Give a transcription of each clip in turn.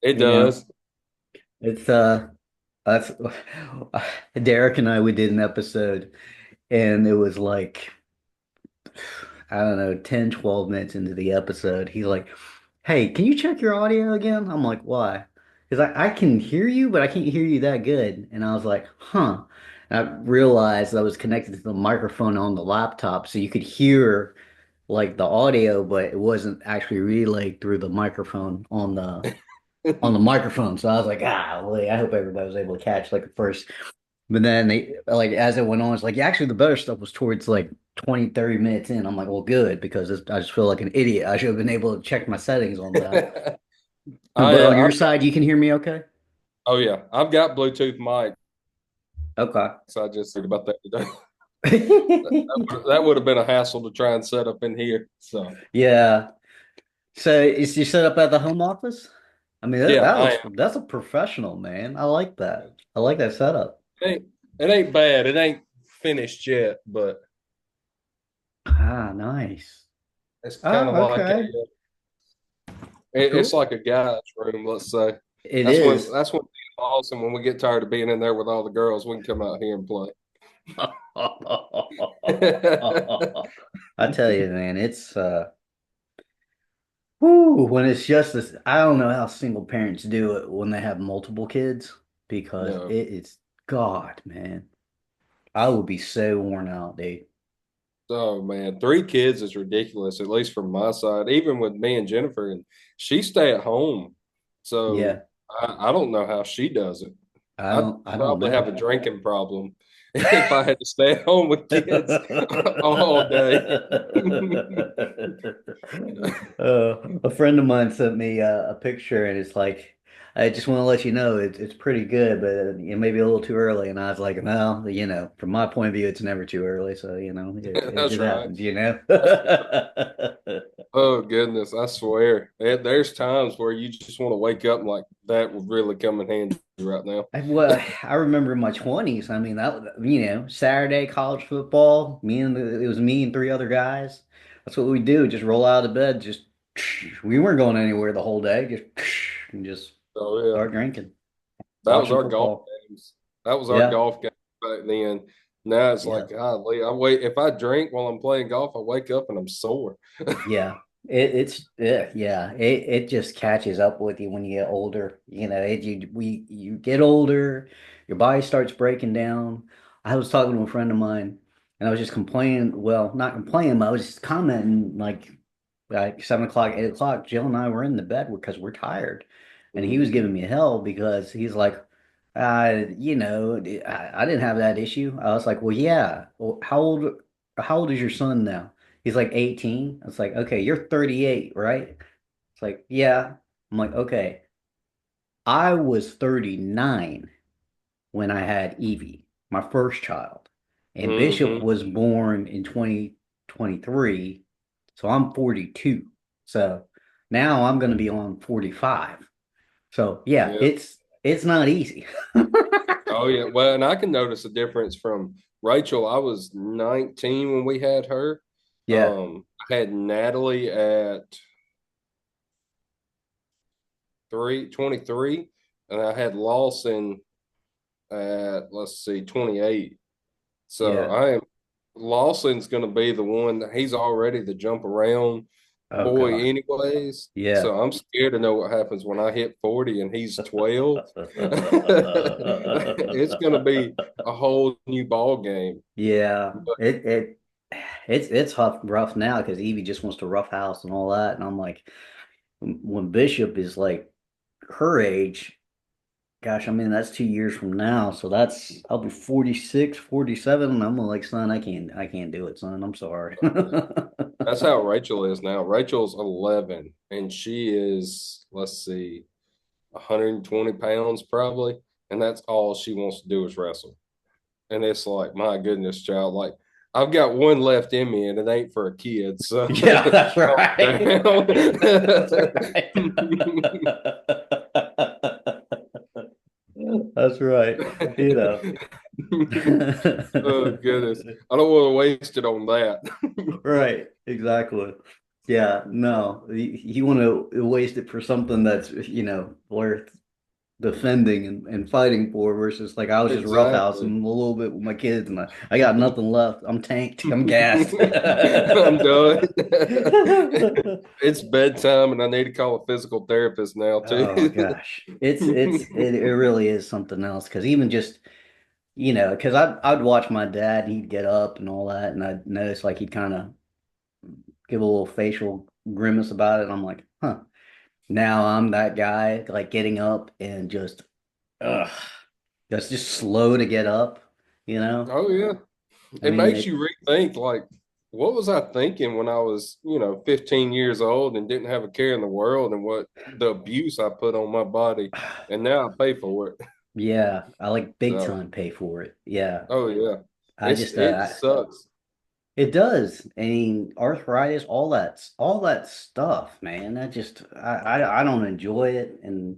It You know, does. it's that's Derek and I we did an episode and it was like I don't know, 10, 12 minutes into the episode. He's like, "Hey, can you check your audio again?" I'm like, "Why?" He's like, "I can hear you, but I can't hear you that good." And I was like, "Huh." And I realized I was connected to the microphone on the laptop so you could hear like the audio, but it wasn't actually relayed through the microphone on the microphone. So I was like, ah, well, I hope everybody was able to catch like the first. But then they like as it went on, it's like yeah, actually the better stuff was towards like 20, 30 minutes in. I'm like, well, good because I just feel like an idiot. I should have been able to check my settings on that. But on your I've got, side, you can hear me okay? oh yeah, I've got Bluetooth mic. Okay. So I just think about that today. That would have been a hassle to try and set up in here. So Yeah. So is you set up at the home office? I mean, yeah, that I looks am. that's a professional, man. I like that. I like that setup. It ain't bad. It ain't finished yet, but Ah, nice. it's kind of Oh, like okay. it's Cool. like a guy's room. Let's say It that's when is. that's when it's awesome. When we get tired of being in there with all the girls, we can come out here and play. I tell you, man, it's whoo, when it's just this, I don't know how single parents do it when they have multiple kids because No. it's God, man. I would be so worn out, dude. Oh man, three kids is ridiculous, at least from my side. Even with me and Jennifer, and she stay at home, Yeah, so I don't know how she does it. I'd I don't probably have know. a drinking problem if I had to stay at home with kids all day. A friend of mine sent me a picture, and it's like, I just want to let you know it's pretty good, but it may be a little too early. And I was like, well, from my point of view, it's never too early. So, it That's just right. happens, you know? Oh goodness, I swear. There's times where you just want to wake up and like that would really come in handy right now. Well, I remember in my 20s. I mean, Saturday college football, it was me and three other guys. That's what we do. Just roll out of bed. Just we weren't going anywhere the whole day. Just So yeah. start drinking, That was watching our golf football. games. That was our Yeah, golf game back then. Now it's yeah, like, golly, I wait. If I drink while I'm playing golf, I wake up and I'm sore. yeah. Yeah. It just catches up with you when you get older. You get older, your body starts breaking down. I was talking to a friend of mine, and I was just complaining. Well, not complaining, but I was just commenting like 7 o'clock, 8 o'clock. Jill and I were in the bed because we're tired, and he was Mhm. giving me hell because he's like, I didn't have that issue. I was like, well, yeah. Well, how old is your son now? He's like 18. It's like, okay, you're 38, right? It's like, yeah. I'm like, okay. I was 39 when I had Evie, my first child. And Bishop Mhm. was born in 2023. So I'm 42. So now I'm going to be on 45. So yeah, Yeah. it's not easy. Oh yeah. Well, and I can notice a difference from Rachel. I was 19 when we had her. Yeah. I had Natalie at 23, and I had Lawson at, let's see, 28. So Yeah. I am Lawson's going to be the one that he's already the jump around Oh boy, God. anyways. Yeah. So I'm scared to know what happens when I hit 40 and he's 12. It's going to be a whole new ball game. Yeah, But it's rough now because Evie just wants to rough house and all that, and I'm like, when Bishop is like her age, gosh, I mean that's 2 years from now, so I'll be 46, 47, and I'm like, son, I can't do it, son. I'm sorry. that's how Rachel is now. Rachel's 11 and she is, let's see, 120 pounds probably. And that's all she wants to do is wrestle. And it's like, my goodness, child, like I've got one left in me and it ain't for a kid. So Yeah, that's calm right. down. That's right. That's right. You know. Oh goodness. I don't want to waste it on that. Right, exactly. Yeah, no, you want to waste it for something that's, worth defending and fighting for versus like I was just Exactly. roughhousing a little bit with my kids and I got nothing left. I'm tanked. I'm gassed. I'm done. It's bedtime and I need to call a physical therapist now too. Oh gosh. It really is something else because even just because I'd watch my dad, he'd get up and all that, and I'd notice like he'd kind of give a little facial grimace about it. And I'm like, huh. Now I'm that guy like getting up and just ugh, that's just slow to get up, you know? Oh yeah. I It mean makes you rethink like what was I thinking when I was, 15 years old and didn't have a care in the world and what the abuse I put on my body and now I pay for it. yeah, I like big So, time pay for it. Yeah. oh yeah. I just It sucks. it does. I mean, arthritis, all that stuff, man. I don't enjoy it, and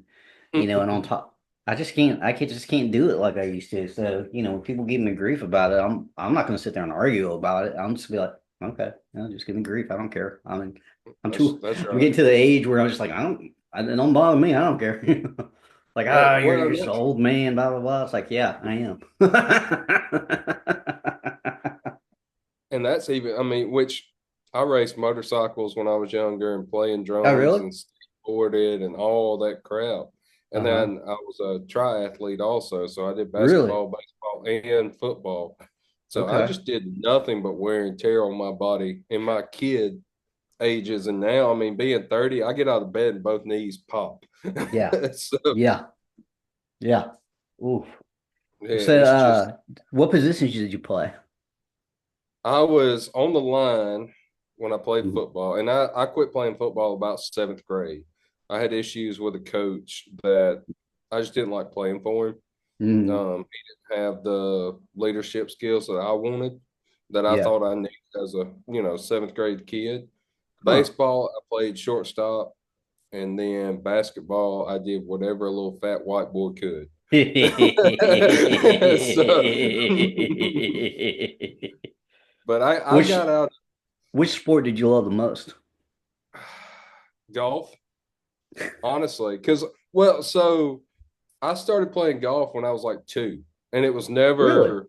and on top, I can't just can't do it like I used to. So, when people give me grief about it, I'm not going to sit there and argue about it. I'm just be like, okay, just give me grief. I don't care. I mean, That's I'm right. getting to the age where I'm just like, it don't bother me. I don't care. Like, Right. you're Well, just an old man, blah blah blah. It's like, yeah, I am. and that's even, I mean, which I raced motorcycles when I was younger and playing Oh, drums really? and skateboarded and all that crap. And Uh-huh. then I was a triathlete also. So I did Really? basketball, baseball, and football. So I Okay. just did nothing but wear and tear on my body in my kid ages. And now, I mean, being 30, I get out of bed and both knees pop. Yeah. So, Yeah. Yeah. Oof. yeah, So, it's just, what positions did you play? I was on the line when I played Mhm. football, and I quit playing football about seventh grade. I had issues with a coach that I just didn't like playing for him. Mhm. He didn't have the leadership skills that I wanted, that I Yeah. thought I needed as a seventh grade kid. Huh. Baseball, I played shortstop, and then basketball, I did whatever a little fat white boy could. So, but I Which got out which sport did you love the most? golf. Honestly, because so I started playing golf when I was like two, and it was Really? never,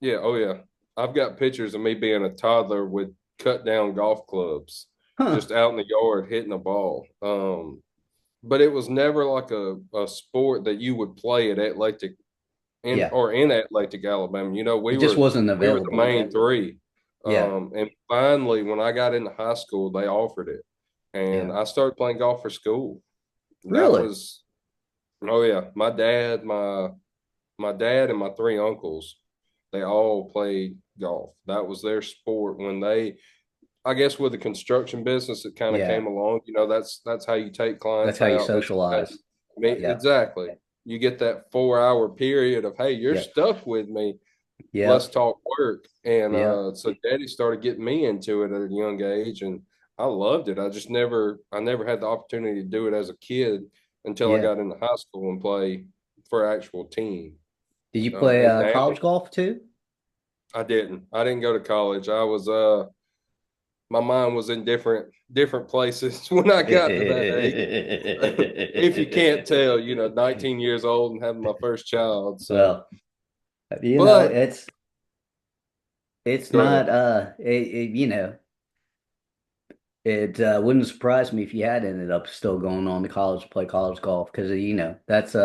yeah, oh yeah. I've got pictures of me being a toddler with cut down golf clubs, Huh. just out in the yard hitting a ball. But it was never like a sport that you would play at Athletic Yeah. in Athletic, Alabama. It just wasn't we were the available main yet. three. Yeah. And finally, when I got into high school, they offered it, and Yeah. I started playing golf for school. That Really? was Oh yeah, my dad and my three uncles, they all played golf. That was their sport when I guess with the construction business it kind of Yeah. came along. That's how you take That's clients how you out. That's how socialize. Yeah. exactly. You get that 4 hour period of hey, you're Yep. stuck with me. Let's Yep. talk work. And Yep. so Daddy started getting me into it at a young age, and I loved it. I never had the opportunity to do it as a kid until I Yeah. got into high school and play for actual team. Did you play And now college golf too? I didn't. I didn't go to college. I was my mind was in different places when I got to that age. If you can't tell, 19 years old and having my first child. So, Well, but it's go ahead. not it wouldn't surprise me if you had ended up still going on to college to play college golf because that's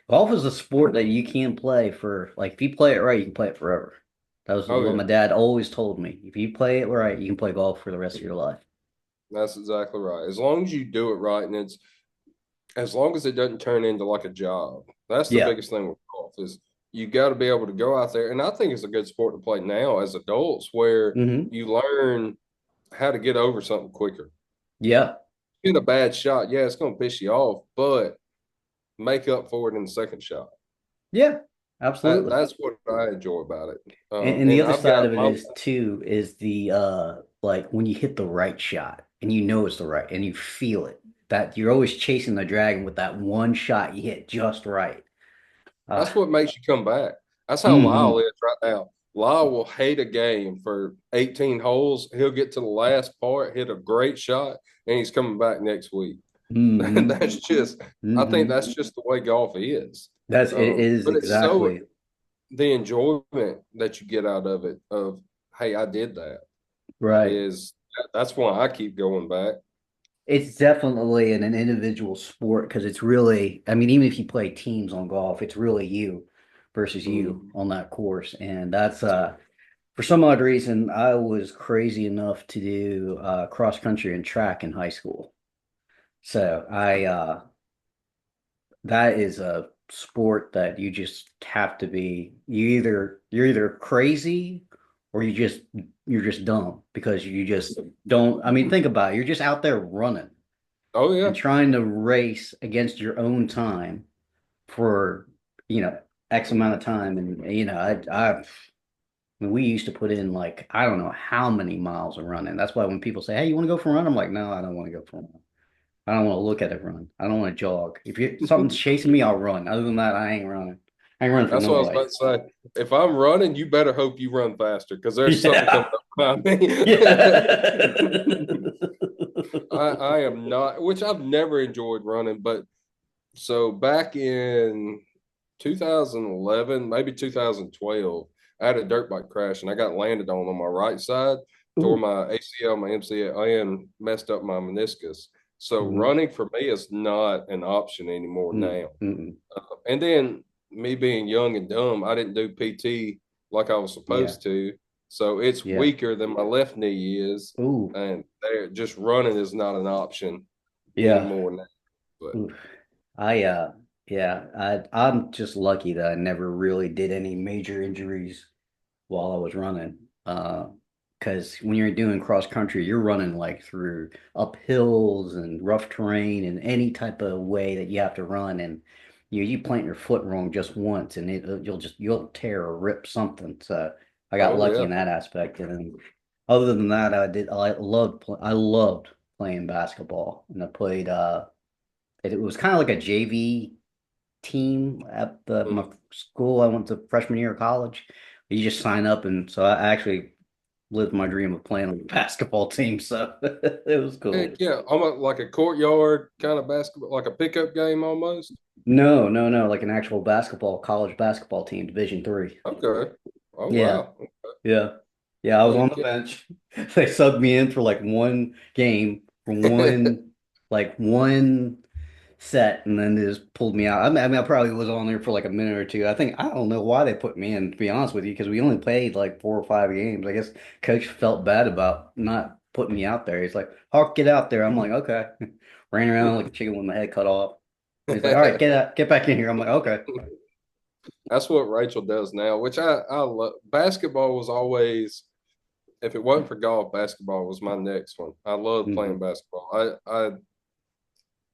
golf is a sport that you can play for like if you play it right, you can play it forever. That was Oh what yeah. my dad always told me. If you play it right, you can play golf for the rest of your life. That's exactly right. As long as you do it right and it's as long as it doesn't turn into like a job. That's the Yeah. biggest thing with golf is you got to be able to go out there. And I think it's a good sport to play now as adults where Hmm. you learn how to get over something quicker. Yeah. Get a bad shot, yeah, it's going to piss you off, but make up for it in the second shot. Yeah. Absolutely. That's what I enjoy about it. And the And other I've side got of it my is too is the like when you hit the right shot and you know it's the right and you feel it that you're always chasing the dragon with that one shot you hit just right. Uh that's what makes you come back. That's how Lyle hmm is right now. Lyle will hate a game for 18 holes. He'll get to the last part, hit a great shot, and he's coming back next week. Hmm. That's just, I think Hmm. that's just the way golf is. It is But it's so exactly the enjoyment that you get out of it, of, hey, I did that, right. is that's why I keep going back. It's definitely an individual sport because it's really, I mean, even if you play teams on golf, it's really you versus you Mhm. on that course. And that's for some odd reason, I was crazy enough to do cross country and track in high school. So I that is a sport that you just have to be you're either crazy or you're just dumb because you just don't, I mean, think about it. You're just out there running Oh, and yeah. trying to race against your own time for, you know, X amount of time. And, I mean, we used to put in like, I don't know how many miles of running. That's why when people say, hey, you want to go for a run? I'm like, no, I don't want to go for a run. I don't want to look at it run. I don't want to jog. If something's chasing me, I'll run. Other than that, I ain't running. I ain't running for That's what I was nobody. about to say. If I'm running, you better hope you run faster because there's something coming Yeah. up behind me. Yeah. I am not, which I've never enjoyed running, but so back in 2011, maybe 2012, I had a dirt bike crash and I got landed on my right side, tore Ooh. my ACL, my MCL, and messed up my meniscus. So Mm-hmm. running for me is not an option anymore Mm-hmm. now. Mm-hmm. And then me being young and dumb, I didn't do PT like I was Yeah. supposed to. So it's Yeah. weaker than my left knee is. Ooh. And there just running is not an option Yeah. anymore now. But Ooh. I yeah, I'm just lucky that I never really did any major injuries while I was running. Because when you're doing cross country, you're running like through up hills and rough terrain and any type of way that you have to run. And you plant your foot wrong just once, and you'll tear or rip something. So I got oh lucky in yeah. that aspect. And then other than that, I loved playing basketball, and I played. It was kind of like a JV team at my Mhm. school. I went to freshman year of college. You just sign up, and so I actually lived my dream of playing on a basketball team. So it was cool. Heck yeah. Like a courtyard kind of basketball, like a pickup game almost. No, no, no, like an actual college basketball team, Division three. Okay. Oh Yeah, wow. yeah, yeah. I was on Heck the yeah. bench. They subbed me in for like one game for one set, and then they just pulled me out. I probably was on there for like a minute or two. I don't know why they put me in, to be honest with you, because we only played like 4 or 5 games. I guess coach felt bad about not putting me out there. He's like, "Hawk, get out there." I'm like, "Okay." Ran around like a chicken with my head cut off. He's like, "All right, get out, get back in here." I'm like, "Okay." That's what Rachel does now, which I love. Basketball was always, if it wasn't for golf, basketball was my next one. I love playing Hmm. basketball.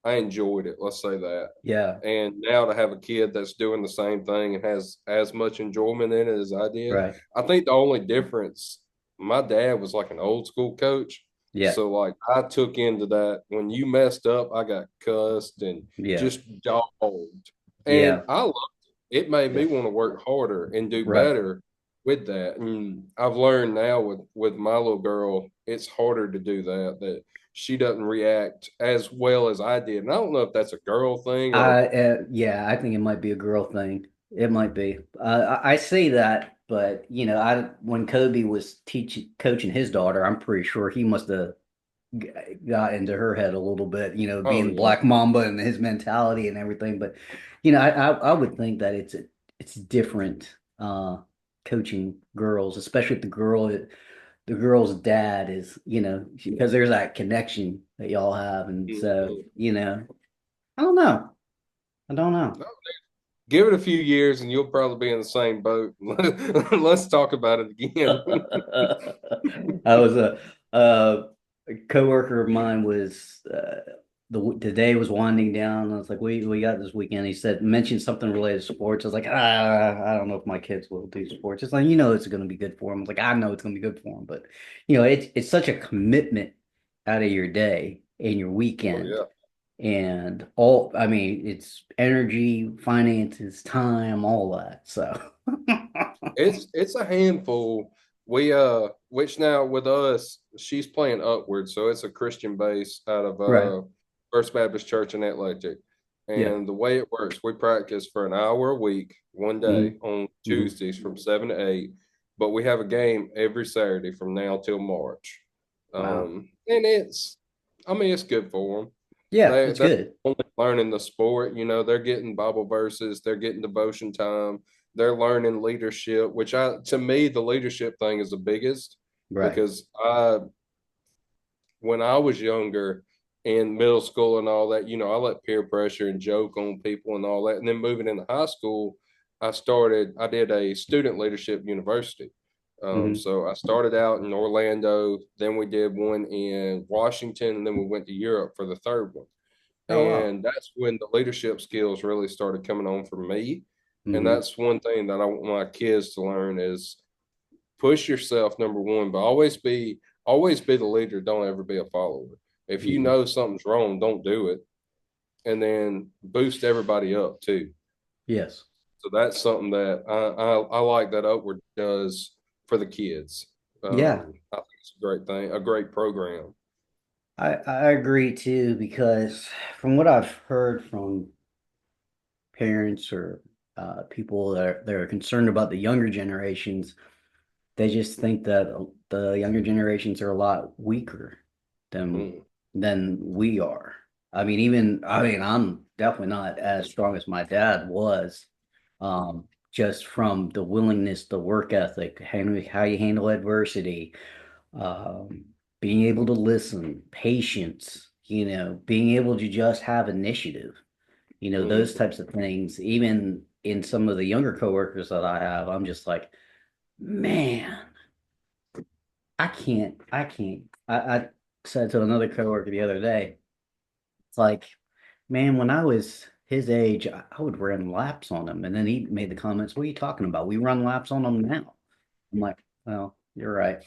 I enjoyed it. Let's say that. Yeah, And now to have a kid that's doing the same thing and has as much enjoyment in it as I did, right. I think the only difference, my dad was like an old school coach. Yeah, So like I took into that when you messed up, I got cussed and yeah, just dogged. And yeah, I loved it. It made yeah. me want to work harder and do Right. better with that. And I've learned now with my little girl, it's harder to do that she doesn't react as well as I did. And I don't know if that's a girl thing or Yeah, I think it might be a girl thing. It might be. I say that, but I when Kobe was teaching coaching his daughter, I'm pretty sure he must have got into her head a little bit. oh Being yeah. Black Mamba and his mentality and everything. But I would think that it's different coaching girls, especially if the girl's dad is because there's that connection that y'all have, and so Mhm. I don't know. I don't know. No, give it a few years and you'll probably be in the same boat. Let's talk about it again. I was a coworker of mine was the day was winding down. I was like, we got this weekend. He said mentioned something related to sports. I was like, I don't know if my kids will do sports. It's like it's going to be good for them. I was like, I know it's going to be good for them, but it's such a commitment out of your day and your Oh weekend. yeah. and all, I mean, it's energy, finances, time, all that. So, It's a handful. We which now with us, she's playing upward, so it's a Christian base out of right. First Baptist Church in Atlantic. Yeah. And the way it works, we practice for an hour a week, one Hmm. day on Hmm. Tuesdays from 7 to 8. But we have a game every Saturday from now till March. Wow. And I mean, it's good for them. Yeah, it's They're good. only learning the sport. You know, they're getting Bible verses, they're getting devotion time, they're learning leadership. Which to me, the leadership thing is the biggest Right. because when I was younger in middle school and all that, I let peer pressure and joke on people and all that. And then moving into high school, I did a student leadership university. Hmm. So I started out in Orlando, then we did one in Washington, and then we went to Europe for the third one. Oh, wow. And that's when the leadership skills really started coming on for me. And Hmm. that's one thing that I want my kids to learn is push yourself, number one, but always be the leader. Don't ever be a follower. If you Hmm. know something's wrong, don't do it. And then boost everybody up too. Yes. So that's something that I like that Upward does for the kids. Yeah, I think it's a great thing, a great program. I agree too, because from what I've heard from parents or people that are concerned about the younger generations, they just think that the younger generations are a lot weaker than Mm, we are. I mean, I'm definitely not as strong as my dad was. Just from the willingness, the work ethic, how you handle adversity, um, being able to listen, patience, being able to just have initiative, those mm, types of things. Even in some of the younger coworkers that I have, I'm just like, man, I can't. I said to another coworker the other day, it's like, man, when I was his age, I would run laps on him. And then he made the comments, what are you talking about? We run laps on them now. I'm like, well, you're right.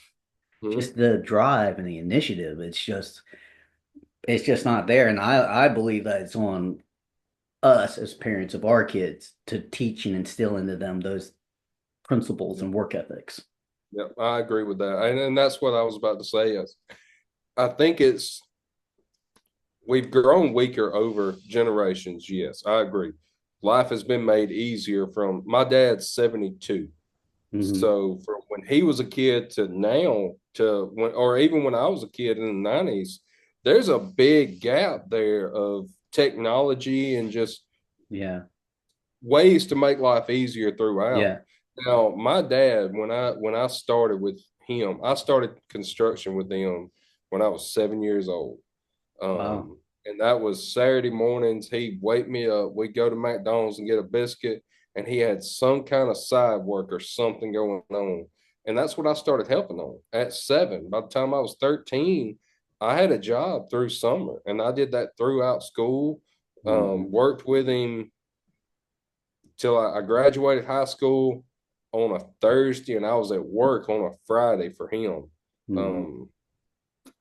mm. Just the drive and the initiative, it's just not there. And I believe that it's on us as parents of our kids to teach and instill into them those principles and work ethics. Yep, I agree with that. And that's what I was about to say is I think we've grown weaker over generations. Yes, I agree. Life has been made easier from my dad's 72. Hmm. So from when he was a kid to now to when or even when I was a kid in the 90s, there's a big gap there of technology and just Yeah. ways to make life easier throughout. Yeah. Now, my dad, when I started with him, I started construction with him when I was 7 years old. Wow. And that was Saturday mornings. He'd wake me up. We'd go to McDonald's and get a biscuit, and he had some kind of side work or something going on. And that's what I started helping on at 7. By the time I was 13, I had a job through summer, and I did that throughout school. Hmm. Worked with him till I graduated high school on a Thursday, and I was at work on a Friday for him. Hmm. Um,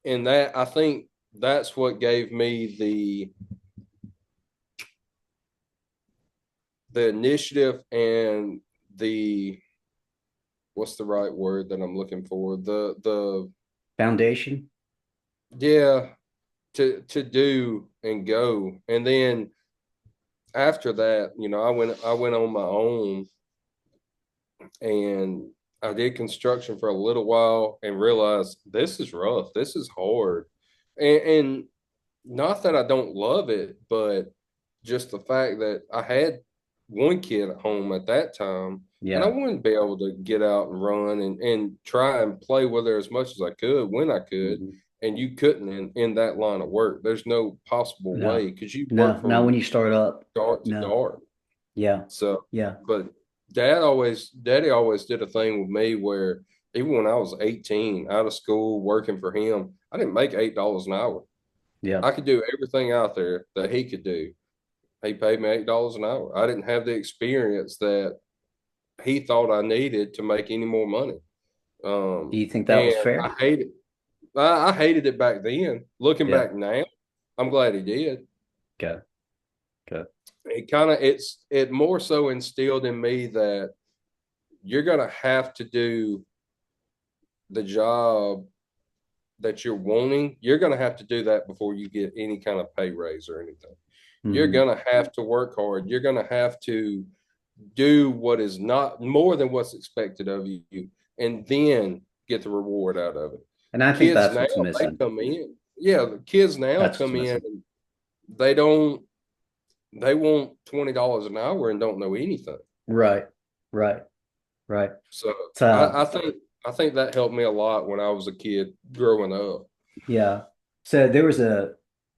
and that I think that's what gave me the initiative and the what's the right word that I'm looking for? The Foundation. yeah, to do and go. And then after that, I went on my own and I did construction for a little while and realized this is rough. This is hard. And not that I don't love it, but just the fact that I had one kid at home at that time, and I Yeah. wanted to be able to get out and run and try and play with her as much as I could when I could. Hmm. And you couldn't in that line of work. There's no possible No. way because you work No. Not when from you start up. dark to No. dark. Yeah. So, Yeah. but daddy always did a thing with me where even when I was 18, out of school, working for him, I didn't make $8 an hour. Yeah. I could do everything out there that he could do. He paid me $8 an hour. I didn't have the experience that he thought I needed to make any more money. Do you think that was And fair? I hated it back then. Looking Yeah. back now, I'm glad he did. Okay. Okay. It more so instilled in me that you're gonna have to do the job that you're wanting. You're gonna have to do that before you get any kind of pay raise or anything. You're Hmm. gonna have to work hard. You're gonna have to do what is not more than what's expected of you, and then get the reward out of it. And I think Kids that's now, what's they missing. come in. Yeah, the kids now That's what's come in missing. and they don't they want $20 an hour and don't know anything. Right. Right. Right. So So I think that helped me a lot when I was a kid growing up. yeah. So there was a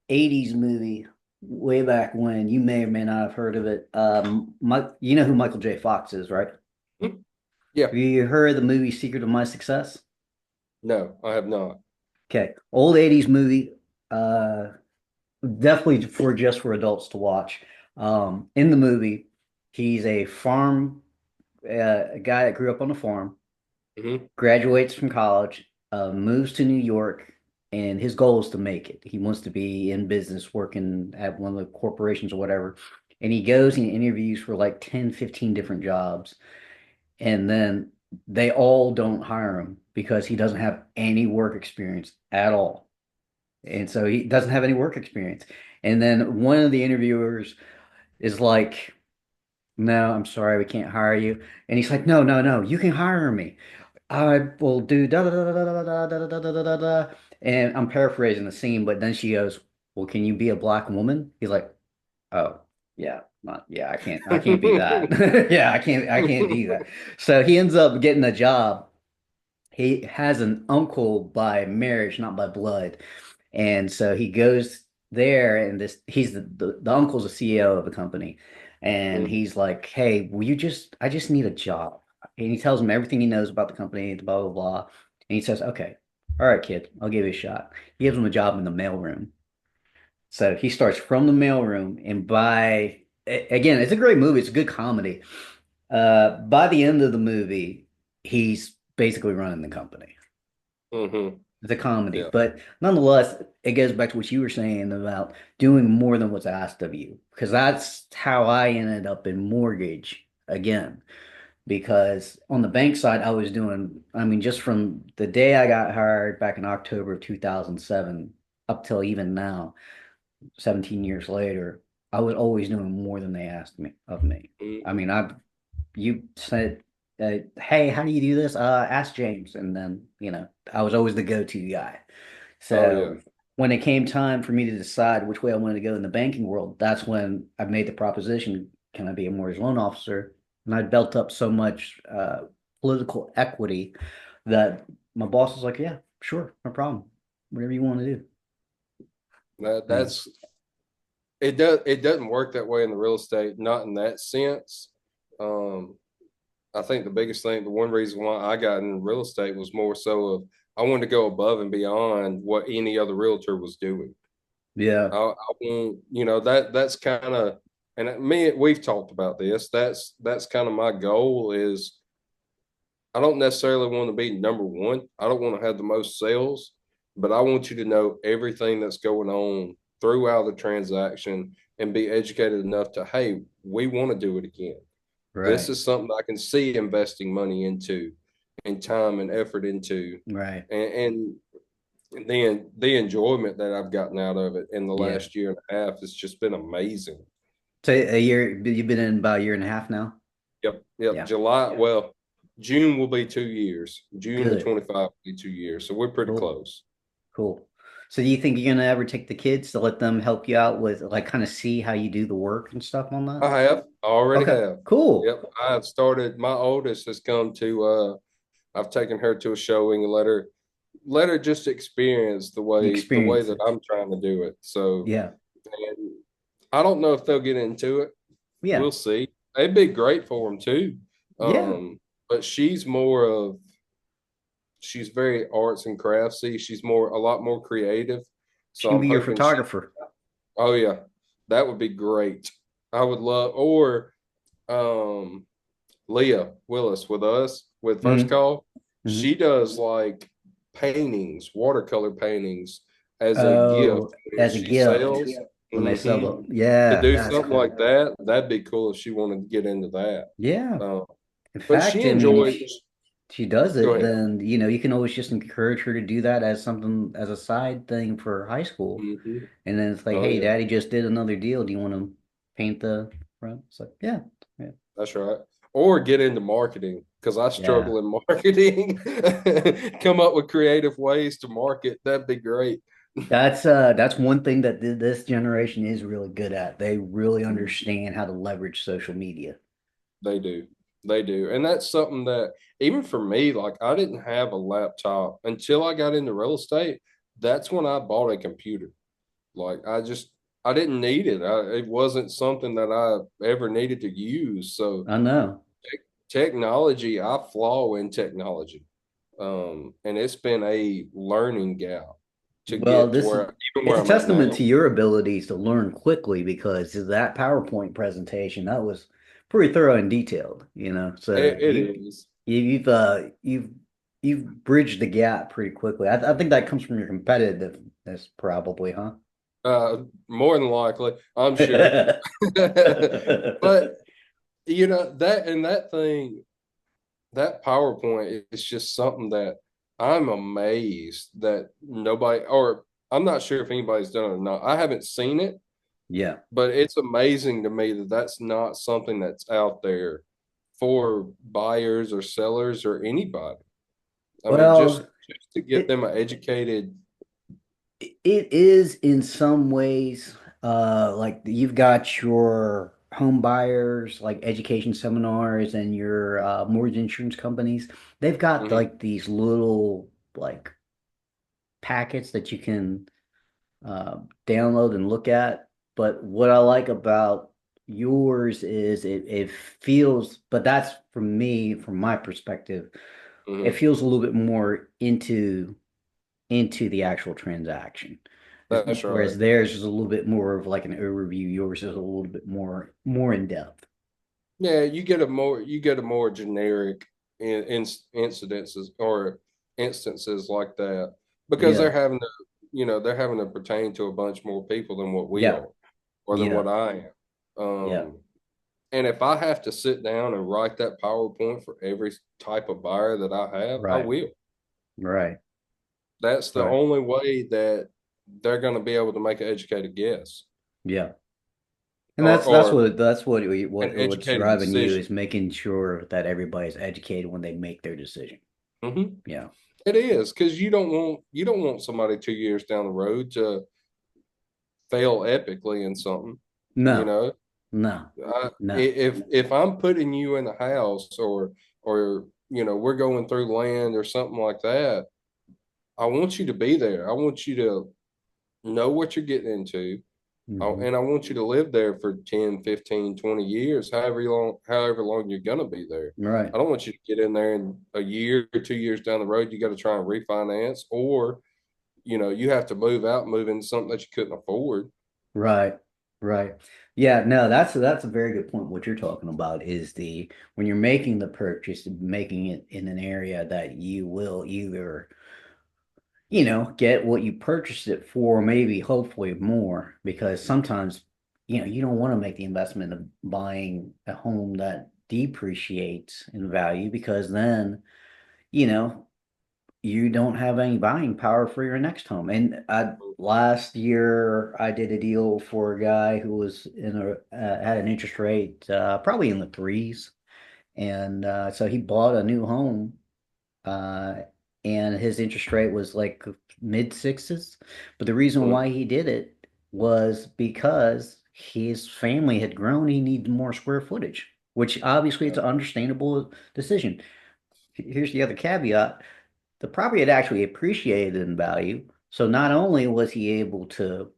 80s movie way back when, you may or may not have heard of it. You know who Michael J. Fox is, right? Yeah, Have you heard of the movie Secret of My Success? no, I have not. Okay. Old 80s movie. Uh Definitely for just for adults to watch. In the movie, he's a guy that grew up on a farm, Hmm. graduates from college, moves to New York, and his goal is to make it. He wants to be in business, working at one of the corporations or whatever. And he goes and interviews for like 10, 15 different jobs. And then they all don't hire him because he doesn't have any work experience at all. And so he doesn't have any work experience. And then one of the interviewers is like, "No, I'm sorry, we can't hire you." And he's like, "No, no, no, you can hire me. I will do da da da da da da da da da da da da." And I'm paraphrasing the scene, but then she goes, "Well, can you be a black woman?" He's like, "Oh, yeah, not yeah, I can't be that. Yeah, I can't be that." So he ends up getting a job. He has an uncle by marriage, not by blood. And so he goes there, and he's the uncle's the CEO of the company. And Hmm. he's like, "Hey, will you I just need a job." And he tells him everything he knows about the company, blah, blah, blah. And he says, "Okay, all right, kid, I'll give you a shot." He gives him a job in the mailroom. So he starts from the mailroom, and again, it's a great movie. It's a good comedy. By the end of the movie, he's basically running the company. Hmm. It's a comedy, Yeah. but nonetheless, it goes back to what you were saying about doing more than what's asked of you. Because that's how I ended up in mortgage again. Because on the bank side, I was doing, I mean, just from the day I got hired back in October of 2007 up till even now, 17 years later, I was always doing more than they asked me of me. I Hmm. mean, you said, "Hey, how do you do this?" Ask James, and then I was always the go-to guy. Oh yeah. So when it came time for me to decide which way I wanted to go in the banking world, that's when I made the proposition: Can I be a mortgage loan officer? And I built up so much political equity that my boss was like, "Yeah, sure, no problem, whatever you want to do." And That's it doesn't work that way in the real estate, not in that sense. Um, I think the biggest thing, the one reason why I got in real estate was more so of I wanted to go above and beyond what any other realtor was doing. yeah, I want, that's kind of, and me, we've talked about this. That's kind of my goal is I don't necessarily want to be number one. I don't want to have the most sales, but I want you to know everything that's going on throughout the transaction and be educated enough to, hey, we want to do it again. This right, is something I can see investing money into and time and effort into. right, And then the enjoyment that I've gotten out of it in the yeah. last year and a half has just been amazing. So a year, you've been in about a year and a half now. Yep. Yep. Yeah, July, well, June will be 2 years. June of good, 25 will be 2 years. So we're pretty cool. close. Cool. So do you think you're gonna ever take the kids to let them help you out with like kind of see how you do the work and stuff on that? I already Okay, have. cool. Yep. I've started, my oldest has come to, I've taken her to a showing and let her just experience The the way that experiences. I'm trying to do it. So, Yeah. and I don't know if they'll get into it. Yeah. We'll see. It'd be great for them too. Yeah. But she's very arts and craftsy. She's a lot more creative. She So can I'm be your hoping she, photographer. oh yeah, that would be great. I would love, or um, Leah Willis with us with First Hmm. Call. Hmm. She does like paintings, watercolor paintings as a gift Oh, when as a she gift. sells. when they sell Hmm. the, To yeah, do that's something cool. like that, that'd be cool if she wanted to get into that. Yeah. Uh, In but fact, she I mean, if enjoys. she does Go it, ahead. then you can always just encourage her to do that as something as a side thing for high school. Hmm. And then it's like, Oh hey, yeah, Daddy just did another deal. Do you want to paint the front? It's like, yeah, yeah, that's right. Or get into marketing because I yeah. struggle in marketing. Come up with creative ways to market. That'd be great. That's one thing that this generation is really good at. They really Mhm. understand how to leverage social media. They do. They do. And that's something that even for me, like I didn't have a laptop until I got into real estate. That's when I bought a computer. Like I didn't need it. It wasn't something that I ever needed to use. So I know. technology, I flaw in technology. And it's been a learning gap to Well, get to this is where even it's where a I'm at testament now. to your abilities to learn quickly because that PowerPoint presentation that was pretty thorough and detailed, So It is. you've bridged the gap pretty quickly. I think that comes from your competitiveness, probably, huh? More than likely, I'm sure. But that and that thing, that PowerPoint is just something that I'm amazed that nobody, or I'm not sure if anybody's done it or not. I haven't seen it, Yeah. but it's amazing to me that that's not something that's out there for buyers or sellers or anybody. I mean, Well, just to get it them an educated. it is in some ways like you've got your home buyers like education seminars and your mortgage insurance companies. They've got Mhm, like these little like packets that you can download and look at. But what I like about yours is it feels, but that's from me, from my perspective, it mhm. feels a little bit more into the actual transaction. That's right. Whereas theirs is a little bit more of like an overview. Yours is a little bit more in depth. Yeah, you get a more generic incidences or instances like that because Yeah. they're having to pertain to a bunch more people than what we Yeah. are or than Yeah. what I am. Yeah. And if I have to sit down and write that PowerPoint for every type of buyer that I have, I Right. will. Right. That's the Right. only way that they're going to be able to make an educated guess Yeah. And or that's an what's educated driving you decision. is making sure that everybody's educated when they make their decision. Hmm. Yeah. It is because you don't want somebody 2 years down the road to fail epically in something. You No. know, No. No. if I'm putting you in a house or we're going through land or something like that, I want you to be there. I want you to know what you're getting into. Hmm. And I want you to live there for 10, 15, 20 years, however long you're going to be there. Right. I don't want you to get in there and a year or 2 years down the road, you got to try and refinance or you have to move into something that you couldn't afford. Right. Right. Yeah, no, that's a very good point. What you're talking about is the when you're making the purchase, making it in an area that you will either get what you purchased it for, maybe hopefully more, because sometimes, you don't want to make the investment of buying a home that depreciates in value because then, you know, you don't have any buying power for your next home. And last year I did a deal for a guy who was had an interest rate probably in the threes, and so he bought a new home uh, and his interest rate was like mid sixes. But the reason Mm-hmm. why he did it was because his family had grown. He needed more square footage, which obviously it's Yeah. an understandable decision. Here's the other caveat. The property had actually appreciated in value. So not only was he able to,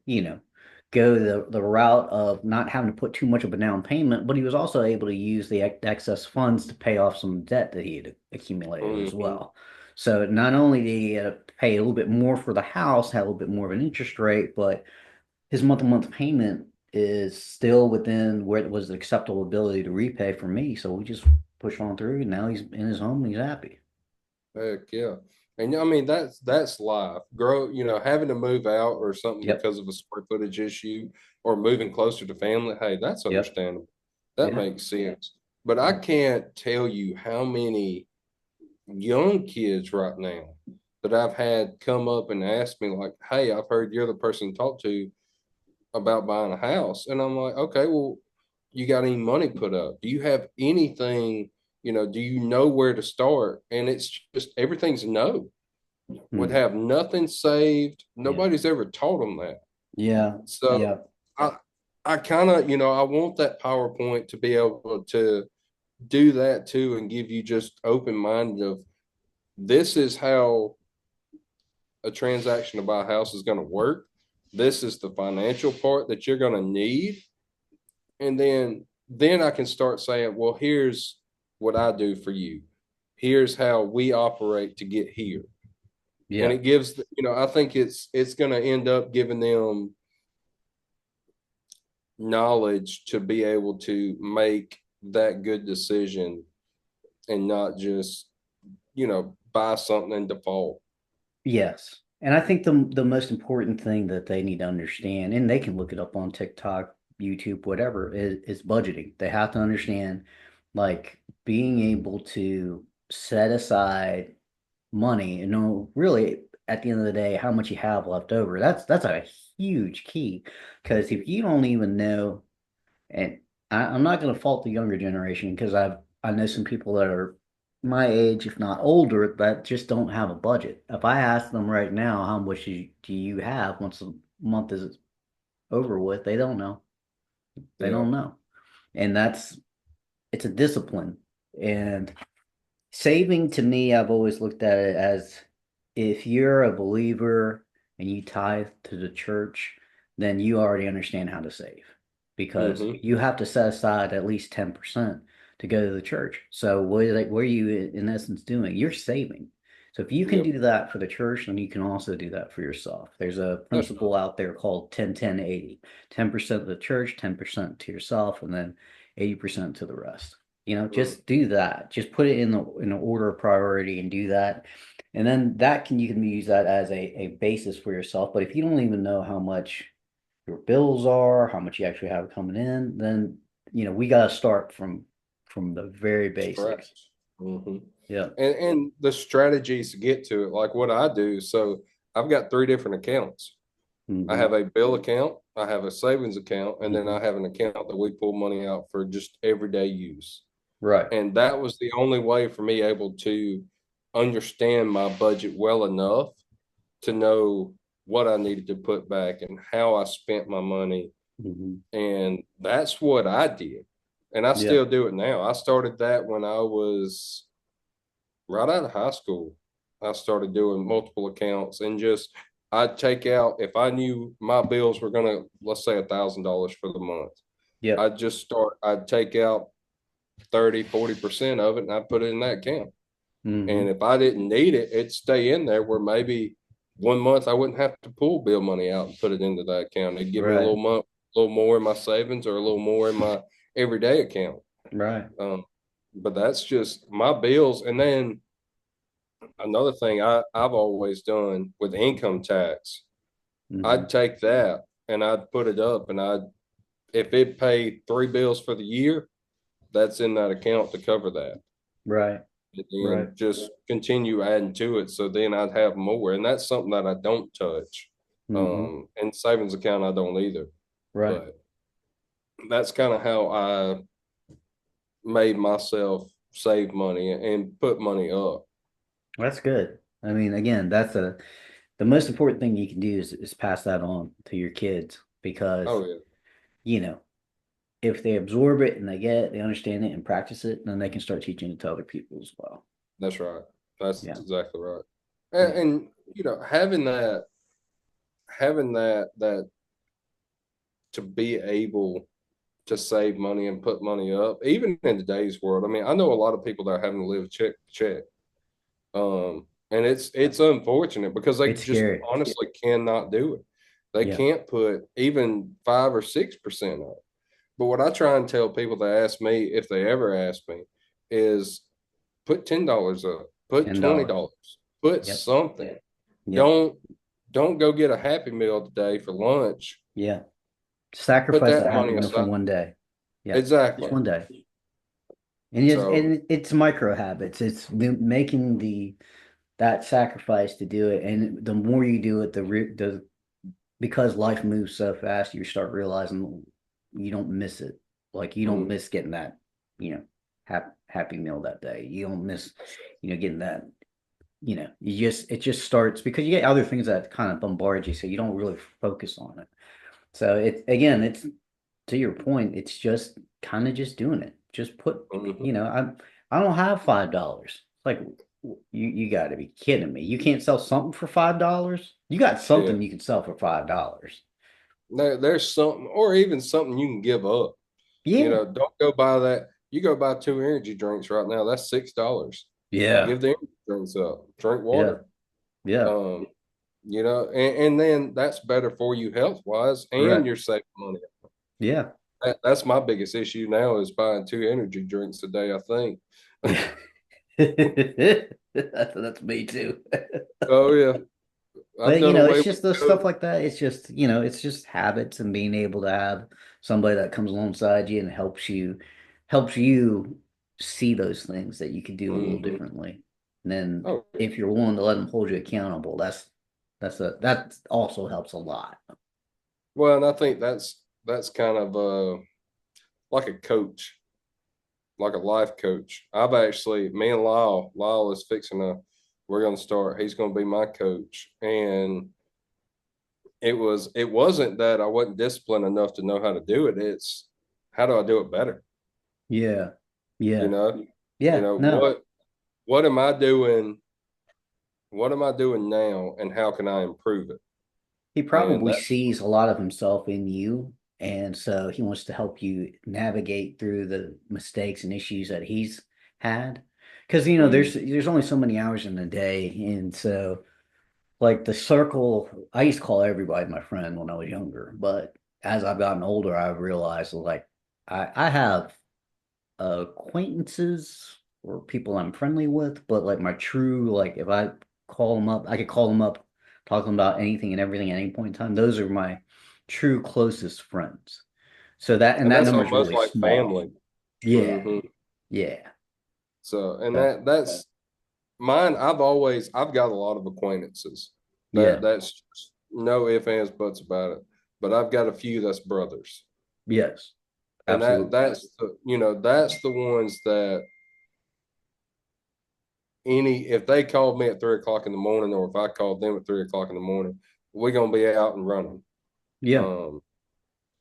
go the route of not having to put too much of a down payment, but he was also able to use the excess funds to pay off some debt that he had accumulated as Mm-hmm. well. So not only did he pay a little bit more for the house, had a little bit more of an interest rate, but his month-to-month payment is still within where it was the acceptable ability to repay for me. So we just push on through, and now he's in his home and he's happy. Heck yeah. And I mean, that's life. Grow, having to move out or something Yep. because of a square footage issue or moving closer to family. Hey, that's Yep. understandable. That Yeah. makes sense. But I can't tell you how many young kids right now that I've had come up and ask me, like, hey, I've heard you're the person to talk to about buying a house. And I'm like, okay, well, you got any money put up? Do you have anything, do you know where to start? And it's just everything's no. Would Hmm. have nothing saved. Yeah. Nobody's ever taught them that. Yeah. So Yeah. I I kind of, I want that PowerPoint to be able to do that too and give you just open minded of this is how a transaction to buy a house is going to work. This is the financial part that you're going to need. And then I can start saying, well, here's what I do for you. Here's how we operate to get here. And Yeah. it gives, I think it's going to end up giving them knowledge to be able to make that good decision and not just, buy something and default. Yes. And I think the most important thing that they need to understand, and they can look it up on TikTok, YouTube, whatever, is budgeting. They have to understand like being able to set aside money and know really at the end of the day how much you have left over. That's a huge key because if you don't even know, and I'm not going to fault the younger generation because I know some people that are my age, if not older, that just don't have a budget. If I ask them right now how much do you have once the month is over with, they don't know. They Yeah. don't know, and it's a discipline. And saving to me, I've always looked at it as if you're a believer and you tithe to the church, then you already understand how to save because Mm-hmm. you have to set aside at least 10% to go to the church. So what are you in essence doing? You're saving. So if you can Yep. do that for the church, then you can also do that for yourself. There's a That's right. principle out there called 10-10-80. 10% to the church, 10% to yourself, and then 80% to the rest. Mm. Just do that. Just put it in the order of priority and do that. And then you can use that as a basis for yourself. But if you don't even know how much your bills are, how much you actually have coming in, then we gotta start from the very basics. Scratch. Mm-hmm. Yeah. And the strategies to get to it, like what I do. So I've got three different accounts. I Hmm. have a bill account, I have a savings account, and then Hmm. I have an account that we pull money out for just everyday use. Right. And that was the only way for me able to understand my budget well enough to know what I needed to put back and how I spent my money. Hmm. And that's what I did. And I Yeah. still do it now. I started that when I was right out of high school. I started doing multiple accounts and just I'd take out if I knew my bills were gonna, let's say, $1,000 for the month. Yep. I'd take out 30-40% of it and I'd put it in that account. And Hmm. if I didn't need it, it'd stay in there where maybe one month I wouldn't have to pull bill money out and put it into that account. It'd give me Right. a little more in my savings or a little more in my everyday account. Right. Um, but that's just my bills. And then another thing I've always done with income tax, Hmm. I'd take that and I'd put it up and if it paid three bills for the year, that's in that account to cover that. Right. And Right. then just continue adding to it. So then I'd have more. And that's something that I don't touch. Hmm. And savings account, I don't either. Right. But that's kind of how I made myself save money and put money up. That's good. I mean, again, the most important thing you can do is pass that on to your kids because, Oh, yeah, you know, if they absorb it and they get it, they understand it and practice it, then they can start teaching it to other people as well. that's right. That's Yeah. exactly right. Yeah. And having that to be able to save money and put money up, even in today's world. I mean, I know a lot of people that are having to live check to check. And it's unfortunate because they It's just scary. honestly cannot do it. They Yeah. can't put even 5 or 6% up. But what I try and tell people that ask me, if they ever ask me, is put $10 up, put $10. $20. Put Yep. something. Yep. Don't don't go get a Happy Meal today for lunch. Yeah. Put Sacrifice a that happy money meal for aside. one day. Yeah. Just Exactly. one day. So, And it's micro habits. It's making that sacrifice to do it. And the more you do it, the because life moves so fast, you start realizing you don't miss it. Like you don't mm, miss getting that, happy meal that day. You don't miss, getting that. It just starts because you get other things that kind of bombard you, so you don't really focus on it. So it's to your point, it's just kind of just doing it. Just put, mhm. I don't have $5. Like you got to be kidding me. You can't sell something for $5? You got Yeah. something you can sell for $5. There's something, or even something you can give up. Yeah. Don't go buy that. You go buy two energy drinks right now. That's $6. Yeah. Give the energy drinks up. Drink Yeah. water. Yeah. Um, and then that's better for you health wise, and Right. you're saving money. Yeah. That's my biggest issue now is buying two energy drinks a day, I think. That's me too. Oh yeah. I've But done away it's with just the stuff Coke. like that. It's just, it's just habits and being able to have somebody that comes alongside you and helps you see those things that you could do a little Hmm. differently. And then Oh, if you're willing to let them hold you accountable, that also helps a lot. well, and I think that's kind of like a coach, like a life coach. Me and Lyle is we're going to start. He's going to be my coach, and it wasn't that I wasn't disciplined enough to know how to do it. It's how do I do it better? Yeah. You Yeah. know, you Yeah. know No. what am I doing? What am I doing now, and how can I improve it? He And probably sees a lot of himself in you, and so he wants to help you navigate through the mistakes and issues that he's had. Because mm, there's only so many hours in a day, and so like the circle, I used to call everybody my friend when I was younger, but as I've gotten older, I've realized like I have acquaintances or people I'm friendly with, but like my true, like if I call them up, I could call them up, talk to them about anything and everything at any point in time. Those are my true closest friends. So and that that's number is almost really like small. family. Yeah, Hmm. yeah, So, and so, that's mine. I've got a lot of acquaintances. yeah, That's no ifs, ands, buts about it. But I've got a few that's brothers, yes, and absolutely. that's the ones that if they called me at 3 o'clock in the morning, or if I called them at 3 o'clock in the morning, we're gonna be out and running. Yeah, Um,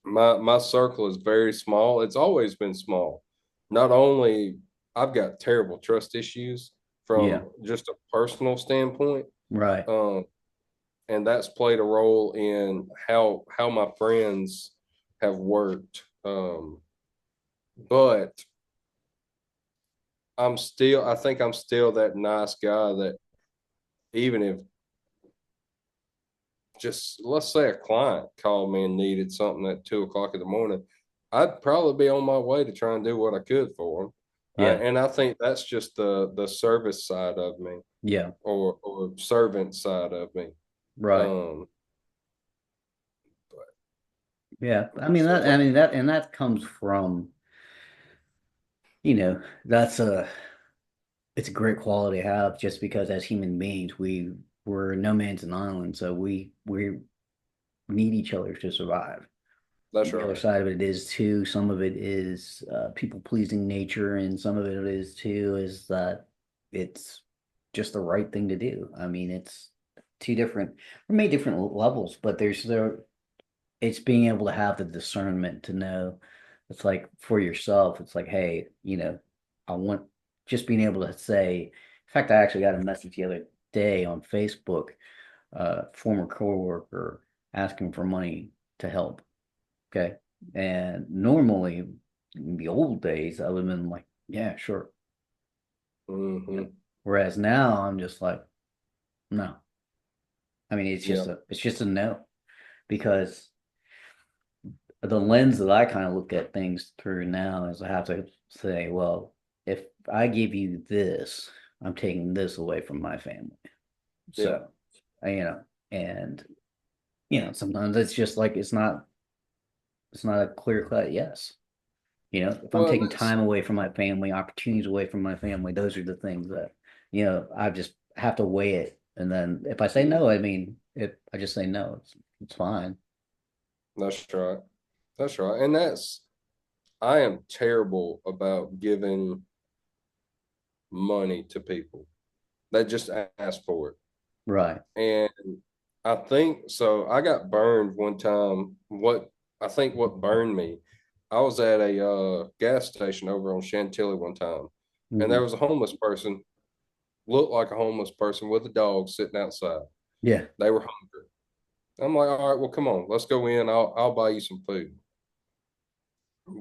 my circle is very small. It's always been small. Not only I've got terrible trust issues yeah, from just a personal standpoint, right. um, and that's played a role in how my friends have worked. But I think I'm still that nice guy that even if just let's say a client called me and needed something at 2 o'clock in the morning, I'd probably be on my way to try and do what I could for them. Yeah, And I think that's just the service side of me, yeah, or servant side of me. right. Um, Yeah. so And that comes from, that's it's a great quality to have just because as human beings, we're no man's an island, so we need each other to survive. that's The other right. side of it is too, some of it is people pleasing nature, and some of it is too is that it's just the right thing to do. I mean, it's two different, we're made different levels, but it's being able to have the discernment to know it's like for yourself, it's like, hey, I want just being able to say, in fact, I actually got a message the other day on Facebook, former coworker asking for money to help. Okay. And normally in the old days, I would have been like, yeah, sure. Hmm. Whereas now I'm just like, no. I mean, Yeah, it's just a no because the lens that I kind of look at things through now is I have to say, well, if I give you this, I'm taking this away from my family. Yeah. So, you know, and sometimes it's just like it's not a clear cut yes. If I'm Well, and taking that's time away from my family, opportunities away from my family, those are the things that, I just have to weigh it. And then if I say no, I mean, if I just say no, it's fine. that's right. That's right. And I am terrible about giving money to people that just ask for it. Right. And I think so. I got burned one time. What burned me, I was at a gas station over on Chantilly one time, and there Hmm. was a homeless person, looked like a homeless person with a dog sitting outside. Yeah. They were hungry. I'm like, all right, well, come on, let's go in. I'll buy you some food.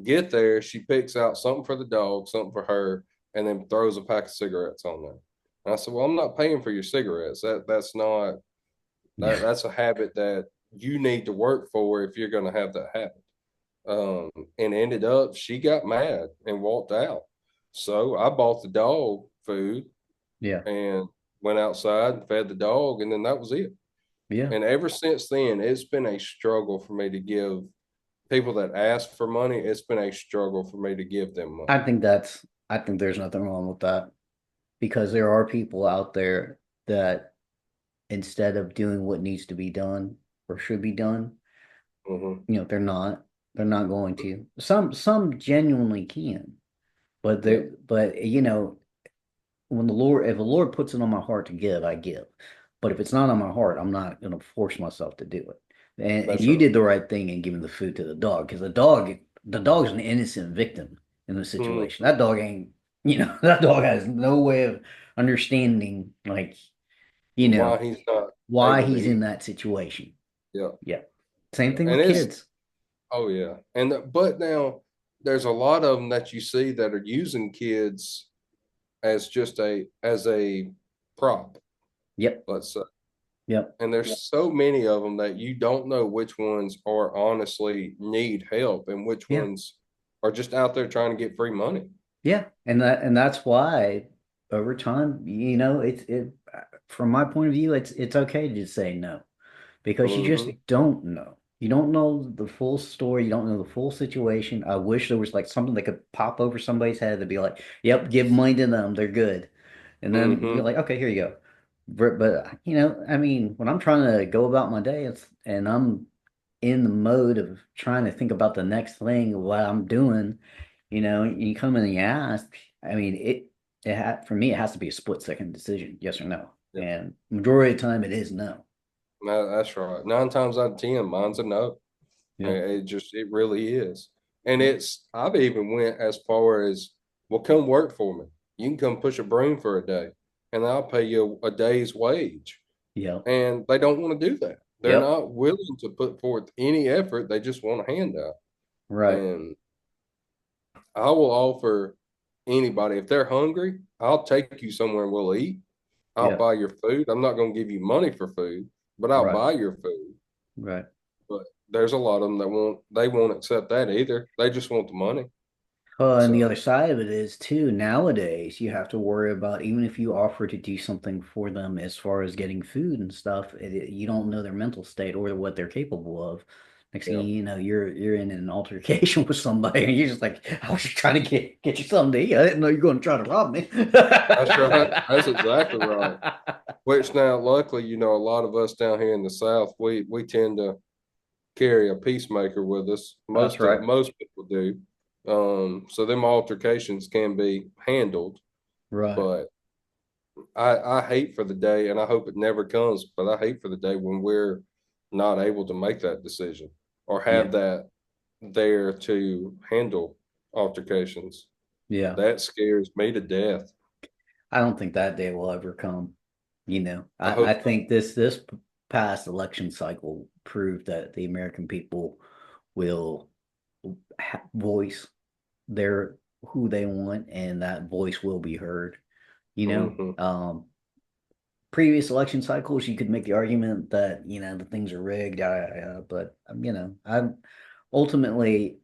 Get there, she picks out something for the dog, something for her, and then throws a pack of cigarettes on there. And I said, well, I'm not paying for your cigarettes. That's not Yeah. that's a habit that you need to work for if you're going to have that habit. And ended up, she got mad and walked out. So I bought the dog food Yeah. and went outside and fed the dog, and then that was it. Yeah. And ever since then, it's been a struggle for me to give people that ask for money. It's been a struggle for me to give them money. I think there's nothing wrong with that because there are people out there that instead of doing what needs to be done or should be done, Hmm. they're not going to. Some genuinely can, but Yeah, when if the Lord puts it on my heart to give, I give. But if it's not on my heart, I'm not going to force myself to do it. And that's you right. did the right thing in giving the food to the dog because the dog's an innocent victim in the situation. Hmm. That dog ain't, that dog has no way of understanding, like, you Why know, he's not why able to he's in eat? that situation. Yeah, Yeah. Same yeah. thing And with it's kids. oh yeah, but now there's a lot of them that you see that are using kids as just a prop, Yep. let's say. Yep. And there's so many of them that you don't know which ones are honestly need help and which Yeah. ones are just out there trying to get free money. Yeah. And that's why over time, it from my point of view, it's okay to just say no because you just Hmm. don't know. You don't know the full story. You don't know the full situation. I wish there was like something that could pop over somebody's head to be like, "Yep, give money to them. They're good," and then be Hmm. like, "Okay, here you go." But I mean, when I'm trying to go about my day, and I'm in the mode of trying to think about the next thing what I'm doing, you come in and you ask. I mean, for me, it has to be a split second decision, yes or no. Yeah, And majority of the time, it is no. that's right. 9 times out of 10, mine's a no. Yeah. It really is. And I've even went as far as, well, come work for me. You can come push a broom for a day and I'll pay you a day's wage. Yep. And they don't want to do that. They're Yep. not willing to put forth any effort. They just want a handout. Right. And I will offer anybody, if they're hungry, I'll take you somewhere and we'll eat. I'll Yep. buy your food. I'm not going to give you money for food, but I'll Right. buy your food. Right. But there's a lot of them that they won't accept that either. They just want the money. And the other So, side of it is too, nowadays you have to worry about even if you offer to do something for them as far as getting food and stuff, you don't know their mental state or what they're capable of. Next thing yeah, you know, you're in an altercation with somebody and you're just like, I was just trying to get you something to eat. I didn't know you were going to try to rob me. that's right. That's exactly right. Which now, luckily, a lot of us down here in the South, we tend to carry a peacemaker with us. That's right. Most people do. So them altercations can be handled, Right. but I hate for the day, and I hope it never comes, but I hate for the day when we're not able to make that decision or Yeah. have that there to handle altercations. Yeah. That scares me to death. I don't think that day will ever come. I I hope not. think this past election cycle proved that the American people will voice their who they want, and that voice will be heard. You know, Hmm. previous election cycles, you could make the argument that the things are rigged, but I'm ultimately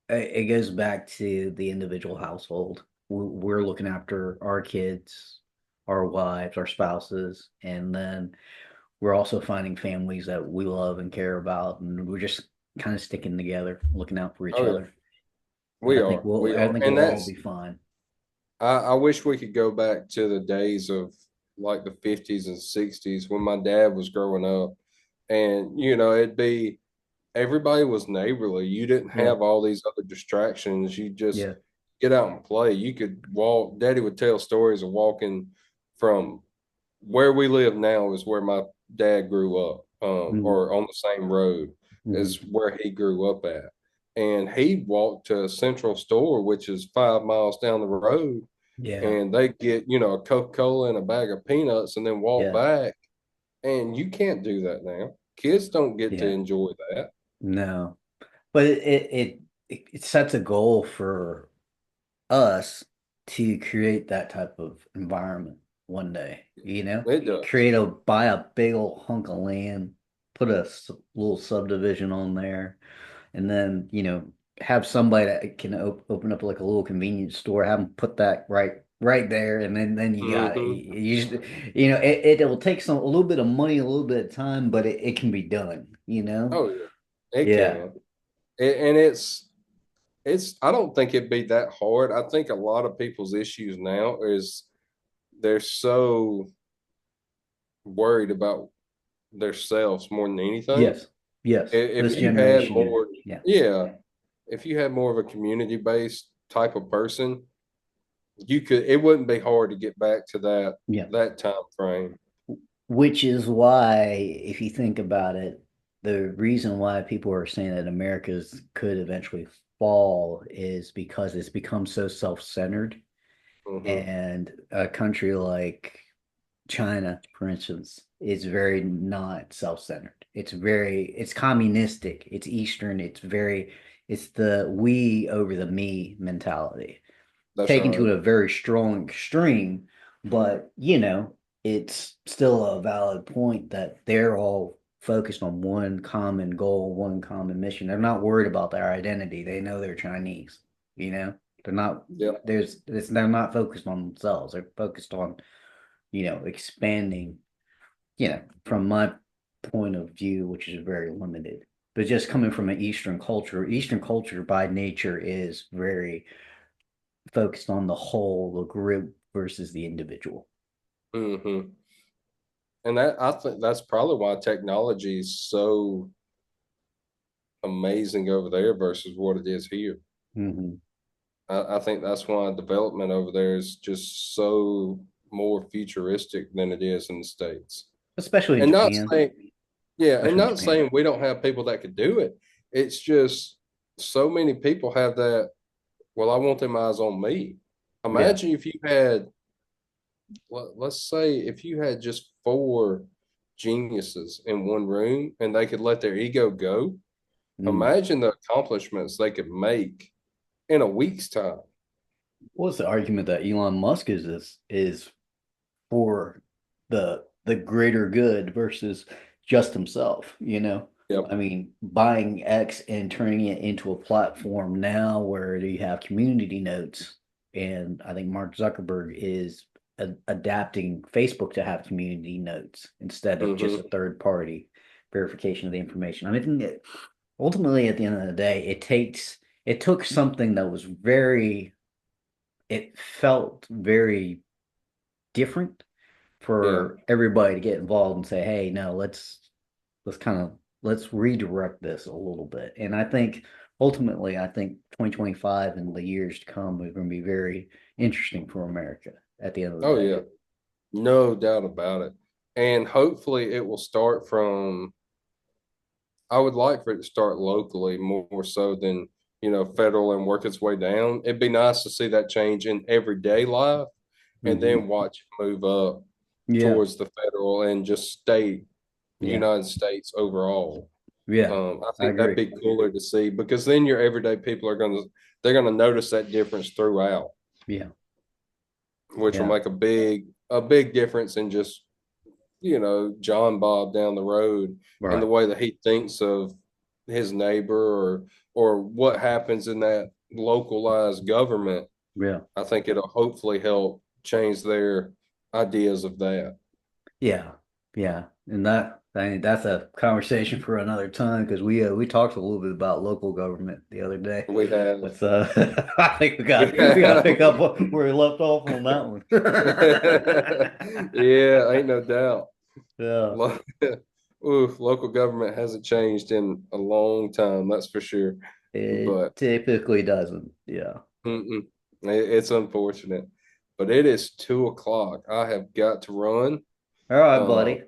it goes back to the individual household. We're looking after our kids, our wives, our spouses, and then we're also finding families that we love and care about, and we're just kind of sticking together, looking out for each Oh yeah, other. And we are, we I are, think and we'll all that's. be fine. I wish we could go back to the days of like the 50s and 60s when my dad was growing up. And, it'd be everybody was neighborly. You didn't Yeah, have all these other distractions. You just yeah, get out and play. You could walk. Daddy would tell stories of walking from where we live now is where my dad grew up, hmm, or on the same road hmm, as where he grew up at. And he walked to a central store, which is 5 miles down the road, yeah, and they get, a Coca-Cola and a bag of peanuts and then walk yeah, back. And you can't do that now. Kids don't get to yeah. enjoy that. No, but it sets a goal for us to create that type of environment one day, It does. buy a big old hunk of land, put a little subdivision on there, and then, have somebody that can open up like a little convenience store, have them put that right there, and then you got it. Hmm. You just, it will take a little bit of money, a little bit of time, but it can be done. Oh yeah, it Yeah. can. And it's I don't think it'd be that hard. I think a lot of people's issues now is they're so worried about themselves more than anything. Yes. Yes. If This you had generation, more, yeah. yeah, if you had more of a community based type of person, it wouldn't be hard to get back to that Yeah. that time frame. Which is why, if you think about it, the reason why people are saying that America's could eventually fall is because it's become so self-centered. Hmm. And a country like China, for instance, is very not self-centered. It's communistic, it's Eastern, it's the we over the me mentality That's taken to right. a very strong extreme, but it's still a valid point that they're all focused on one common goal, one common mission. They're not worried about their identity. They know they're Chinese, you know? They're not Yep. they're not focused on themselves. They're focused on, expanding, from my point of view, which is very limited. But just coming from an Eastern culture by nature is very focused on the whole, the group versus the individual. Hmm. And I think that's probably why technology is so amazing over there versus what it is here. Hmm. I think that's why development over there is just so more futuristic than it is in the States. Especially in And not Japan. saying, yeah, and Especially in not Japan. saying we don't have people that could do it. It's just so many people have that. Well, I want them eyes on me. Yeah. Imagine if you had, let's say, if you had just four geniuses in one room and they could let their ego go. Mm. Imagine the accomplishments they could make in a week's time. What's the argument that Elon Musk is for the greater good versus just himself? Yep. I mean, buying X and turning it into a platform now where you have community notes, and I think Mark Zuckerberg is adapting Facebook to have community notes instead of just a Hmm. third party verification of the information. I mean, ultimately, at the end of the day, it took something that was it felt very different Yeah. for everybody to get involved and say, hey, no, let's redirect this a little bit. And I think ultimately, I think 2025 and the years to come are going to be very interesting for America at the end of the Oh, day. yeah. No doubt about it. And hopefully it will start from, I would like for it to start locally more so than, federal and work its way down. It'd be nice to see that change in everyday life and Hmm. then watch it move up Yeah, towards the federal and just state, yeah, United States overall. yeah. I I think that'd agree. be cooler to see because then your everyday people they're gonna notice that difference throughout, Yeah, which will yeah. make a big difference in just John Bob down the road and the Right. way that he thinks of his neighbor or what happens in that localized government. Yeah, I think it'll hopefully help change their ideas of that. Yeah, yeah, and that's a conversation for another time because we talked a little bit about local government the other day. We have, But I think we we got to pick up have. where we left off on that one. Yeah, ain't no doubt. Yeah, Lo- Oof, local government hasn't changed in a long time, that's for sure. it But typically doesn't. Yeah. mm-mm, it's unfortunate. But it is 2 o'clock. I have got to run. All right, Uh, buddy.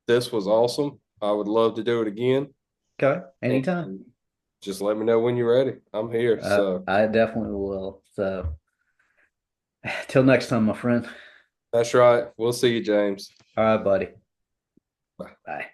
this was awesome. I would love to do it again. Okay, anytime. And just let me know when you're ready. I'm here. So I definitely will. So, till next time, my friend. that's right. We'll see you, James. All right, buddy. Bye. Bye.